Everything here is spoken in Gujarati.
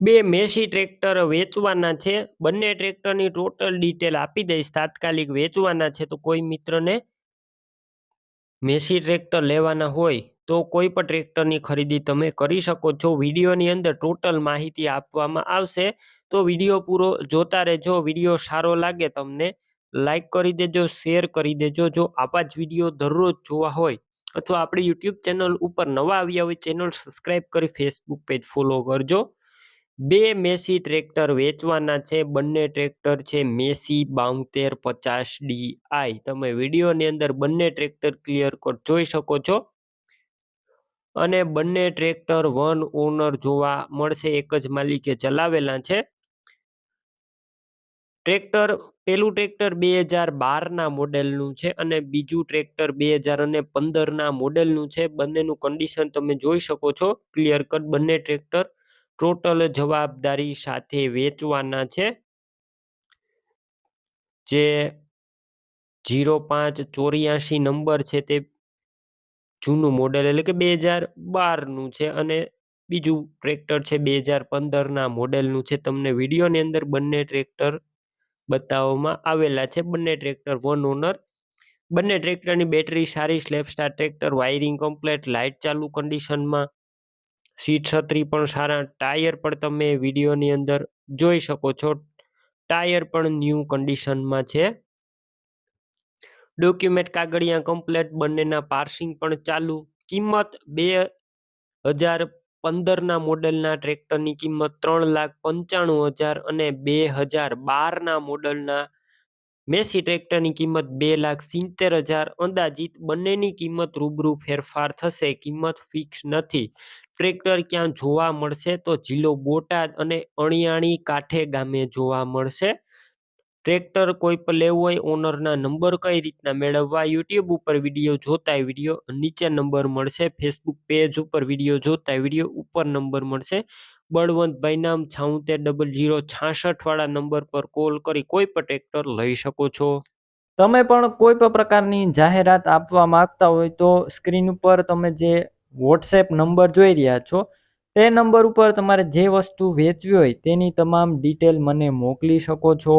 બે મેસી ટ્રેક્ટર વેચવાના છે. બંને ટ્રેક્ટરની ટોટલ ડિટેલ આપી દઈશ. તાત્કાલિક વેચવાના છે, તો કોઈ મિત્રને મેસી ટ્રેક્ટર લેવાના હોય તો કોઈ પણ ટ્રેક્ટરની ખરીદી તમે કરી શકો છો. વિડીયોની અંદર ટોટલ માહિતી આપવામાં આવશે, તો વિડીયો પૂરો જોતા રહેજો. વિડીયો સારો લાગે તમને લાઈક કરી દેજો, શેર કરી દેજો. જો આવા જ વિડીયો દરરોજ જોવા હોય અથવા આપણી યુટ્યુબ ચેનલ ઉપર નવા આવ્યા હોય, ચેનલ સબસ્ક્રાઈબ કરી ફેસબુક પેજ ફોલો કરજો. બે મેસી ટ્રેક્ટર વેચવાના છે. બંને ટ્રેક્ટર છે મેસી 7250DI. તમે વિડીયોની અંદર બંને ટ્રેક્ટર ક્લિયર કટ જોઈ શકો છો. અને બંને ટ્રેક્ટર વન ઓનર જોવા મળશે, એક જ માલિકે ચલાવેલા છે. પેલું ટ્રેક્ટર 2012ના મોડેલનું છે અને બીજું ટ્રેક્ટર 2015ના મોડેલનું છે. બંનેનું કન્ડિશન તમે જોઈ શકો છો ક્લિયર કટ. બંને ટ્રેક્ટર ટોટલ જવાબદારી સાથે વેચવાના છે. જે 0584 નંબર છે તે જૂનું મોડેલ એટલે કે 2012નું છે અને બીજું ટ્રેક્ટર છે 2015ના મોડેલનું છે. તમને વિડીયોની અંદર બંને ટ્રેક્ટર બતાવવામાં આવેલા છે. બંને ટ્રેક્ટર વન ઓનર. બંને ટ્રેક્ટરની બેટરી સારી, slap star tractor, wiring complete, light ચાલુ કન્ડિશનમાં, સીટ છત્રી પણ સારા, ટાયર પણ તમે વિડીયોની અંદર જોઈ શકો છો. ટાયર પણ ન્યૂ કન્ડિશનમાં છે. ડોક્યુમેન્ટ કાગળિયા કમ્પ્લેટ, બંનેના પાર્સિંગ પણ ચાલુ. કિંમત 2015ના મોડેલના ટ્રેક્ટરની કિંમત 3,95,000 અને 2012ના મોડેલના મેસી ટ્રેક્ટરની કિંમત 2,70,000 અંદાજિત. બંનેની કિંમત રૂબરૂ ફેરફાર થશે, કિંમત ફિક્સ નથી. ટ્રેક્ટર ક્યાં જોવા મળશે તો જિલ્લો બોટાદ અને અણિયાળી કાંઠે ગામે જોવા મળશે. ટ્રેક્ટર કોઈ પણ લેવું હોય, ઓનરના નંબર કઈ રીતના મેળવવા, યુટ્યુબ ઉપર વિડીયો જોતા વિડીયો નીચે નંબર મળશે, ફેસબુક પેજ ઉપર વિડીયો જોતા વિડીયો ઉપર નંબર મળશે. બળવંતભાઈ નામ 760066 વાળા નંબર પર કોલ કરી કોઈ પણ ટ્રેક્ટર લઈ શકો છો. તમે પણ કોઈ પણ પ્રકારની જાહેરાત આપવા માંગતા હોય તો સ્ક્રીન ઉપર તમે જે વોટ્સએપ નંબર જોઈ રહ્યા છો તે નંબર ઉપર તમારે જે વસ્તુ વેચવી હોય તેની તમામ ડિટેલ મને મોકલી શકો છો.